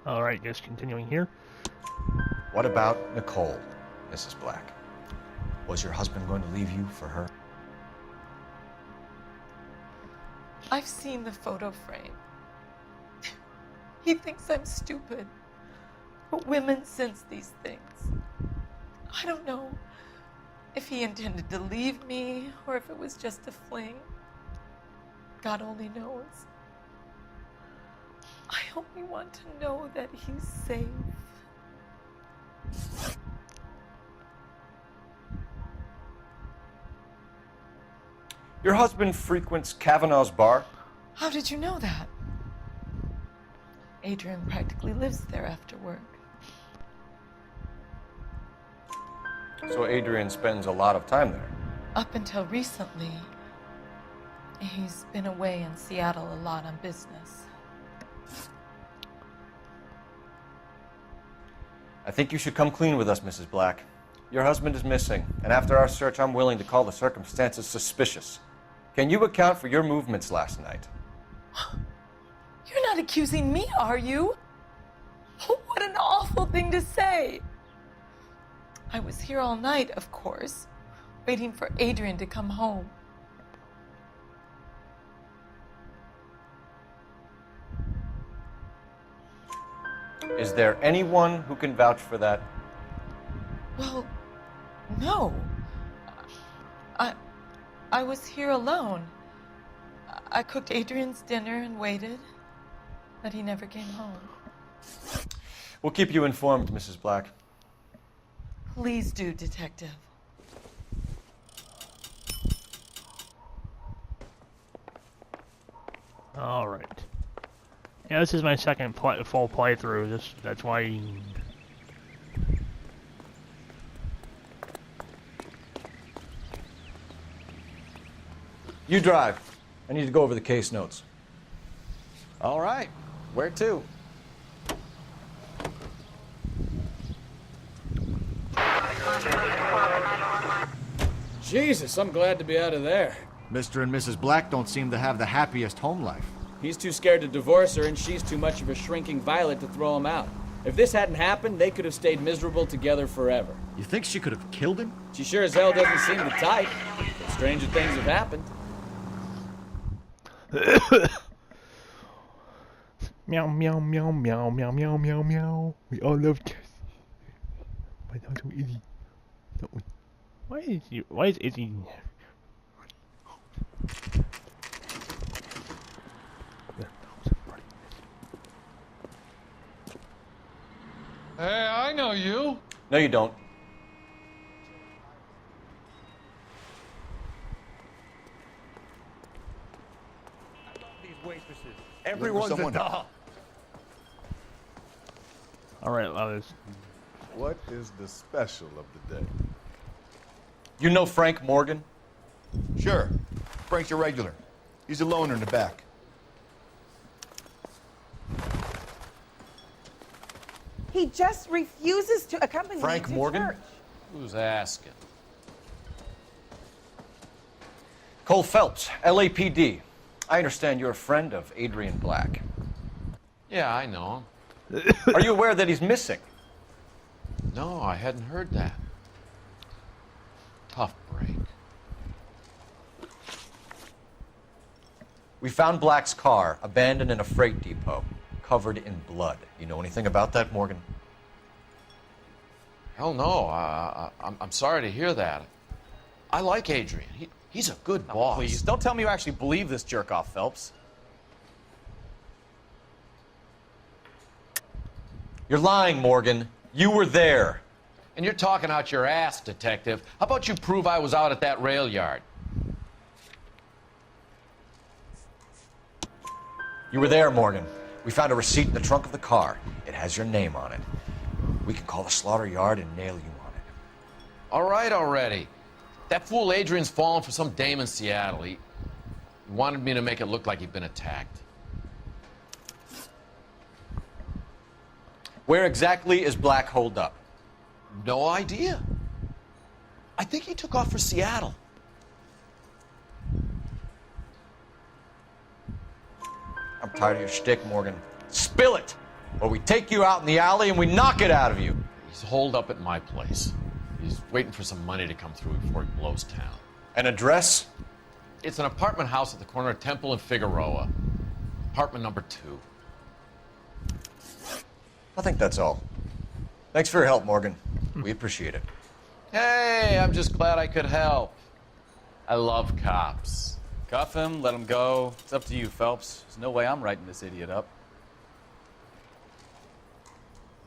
All right, just continuing here. What about Nicole, Mrs. Black? Was your husband going to leave you for her? I've seen the photo frame. He thinks I'm stupid. But women sense these things. I don't know if he intended to leave me or if it was just a fling. God only knows. I only want to know that he's safe. Your husband frequents Kavanaugh's bar? How did you know that? Adrian practically lives there after work. So Adrian spends a lot of time there? Up until recently, he's been away in Seattle a lot on business. I think you should come clean with us, Mrs. Black. Your husband is missing, and after our search, I'm willing to call the circumstances suspicious. Can you account for your movements last night? You're not accusing me, are you? What an awful thing to say. I was here all night, of course, waiting for Adrian to come home. Is there anyone who can vouch for that? Well, no. I was here alone. I cooked Adrian's dinner and waited, but he never came home. We'll keep you informed, Mrs. Black. Please do, Detective. All right. Yeah, this is my second full playthrough. That's why. You drive. I need to go over the case notes. All right. Where to? Jesus, I'm glad to be out of there. Mr. and Mrs. Black don't seem to have the happiest home life. He's too scared to divorce her, and she's too much of a shrinking violet to throw him out. If this hadn't happened, they could have stayed miserable together forever. You think she could have killed him? She sure as hell doesn't seem the type. But stranger things have happened. Meow, meow, meow, meow, meow, meow, meow, meow. We all love cats. But not so easy. Don't we? Why is Izzy? Hey, I know you. No, you don't. I love these waitresses. Everyone's a doll. All right, others. What is the special of the day? You know Frank Morgan? Sure. Frank's your regular. He's a loner in the back. He just refuses to accompany Frank me to Morgan? church. Who's asking? Cole Phelps, LAPD. I understand you're a friend of Adrian Black. Yeah, I know him. Are you aware that he's missing? No, I hadn't heard that. Tough break. We found Black's car abandoned in a freight depot, covered in blood. You know anything about that, Morgan? Hell no. I'm sorry to hear that. I like Adrian. He's a good boss. Please, don't tell me you actually believe this jerk-off, Phelps. You're lying, Morgan. You were there. And you're talking out your ass, detective. How about you prove I was out at that rail yard? You were there, Morgan. We found a receipt in the trunk of the car. It has your name on it. We can call the slaughter yard and nail you on it. All right already. That fool Adrian's fallen for some dame in Seattle. He wanted me to make it look like he'd been attacked. Where exactly is Black holed up? No idea. I think he took off for Seattle. I'm tired of your shtick, Morgan. Spill it! or we take you out in the alley and we knock it out of you. He's holed up at my place. He's waiting for some money to come through before he blows town. An address? It's an apartment house at the corner of Temple and Figueroa. Apartment number 2. I think that's all. Thanks for your help, Morgan. We appreciate it. Hey, I'm just glad I could help. I love cops. Cuff him, let him go. It's up to you, Phelps. There's no way I'm writing this idiot up.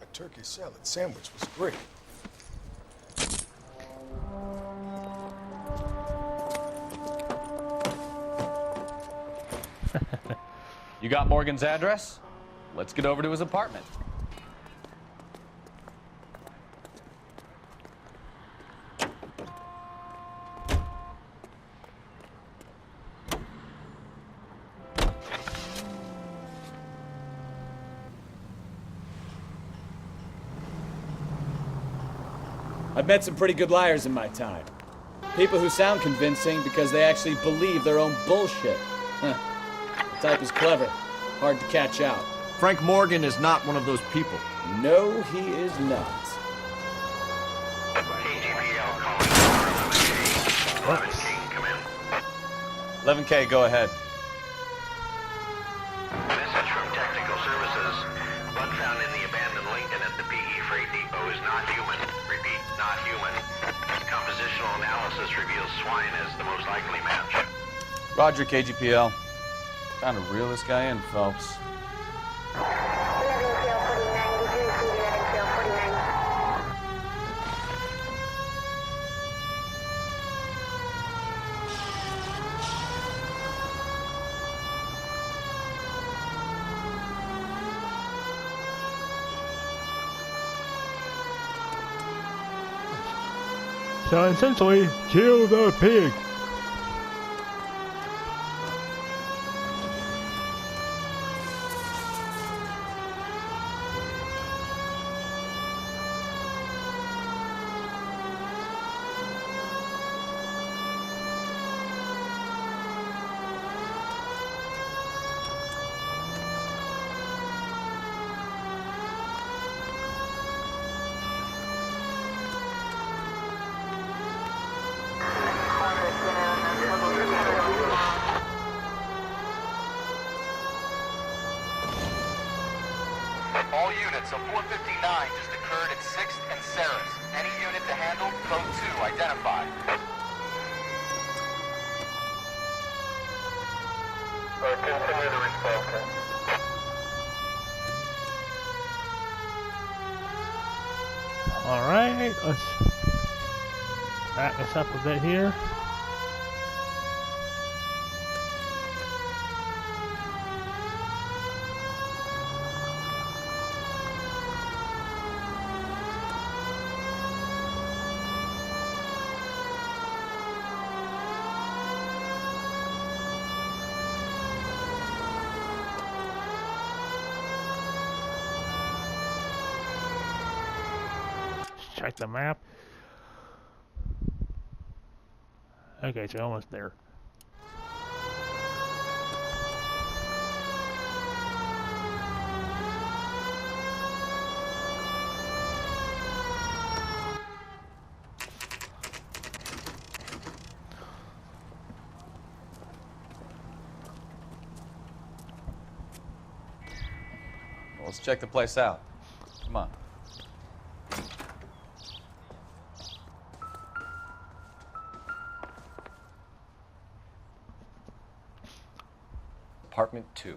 A turkey salad sandwich was great. You got Morgan's address? Let's get over to his apartment. I've met some pretty good liars in my time. People who sound convincing because they actually believe their own bullshit. Huh. The type is clever, hard to catch out. Frank Morgan is not one of those people. No, he is not. Whoops. 11K, go ahead. Message from Technical Services. Blood found in the abandoned Lincoln at the PE Freight Depot is not human. Repeat, not human. Compositional analysis reveals swine as the most likely match. Roger, KGPL. Time to reel this guy in, Phelps. So essentially, kill the pig. All units, a 459 just occurred at 6th and Sarah's. Any unit to handle, code 2, identified. Continue the response. Alright, let's back this up a bit here. Check the map. Okay, so almost there. Well, let's check the place out. Come on. Apartment 2.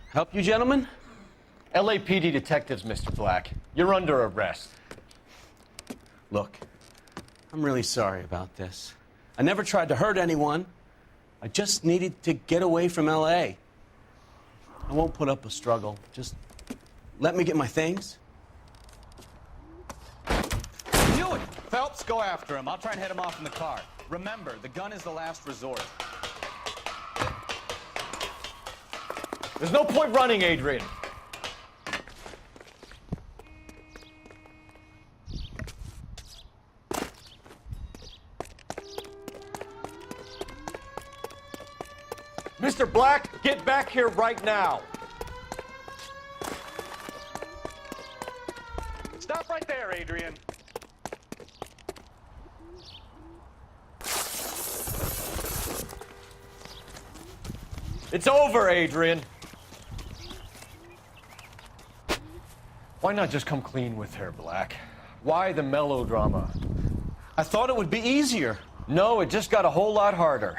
Help you, gentlemen? LAPD detectives, Mr. Black. You're under arrest. Look, I'm really sorry about this. I never tried to hurt anyone. I just needed to get away from L.A. I won't put up a struggle. Just let me get my things. Knew it! Phelps, go after him. I'll try and head him off in the car. Remember, the gun is the last resort. There's no point running, Adrian. Mr. Black, get back here right now. Stop right there, Adrian. It's over, Adrian. Why not just come clean with her, Black? Why the melodrama? I thought it would be easier. No, it just got a whole lot harder.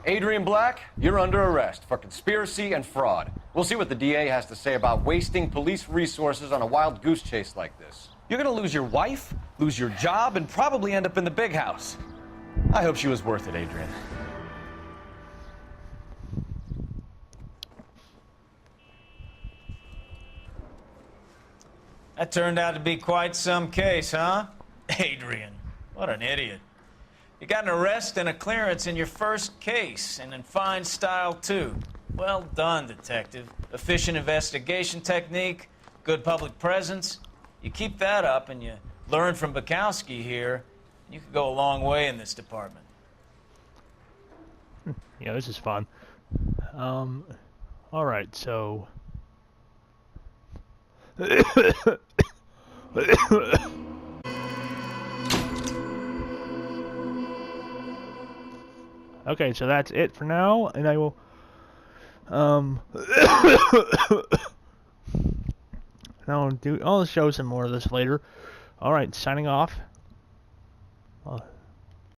Adrian Black, you're under arrest for conspiracy and fraud. We'll see what the DA has to say about wasting police resources on a wild goose chase like this. You're gonna lose your wife, lose your job, and probably end up in the big house. I hope she was worth it, Adrian. That turned out to be quite some case, huh? Adrian, what an idiot. You got an arrest and a clearance in your first case, and in fine style, too. Well done, detective. Efficient investigation technique, good public presence. You keep that up and you learn from Bukowski here, you could go a long way in this department. Yeah, this is fun. Alright, so... Okay, so that's it for now, and I will, I'll show some more of this later. Alright, signing off.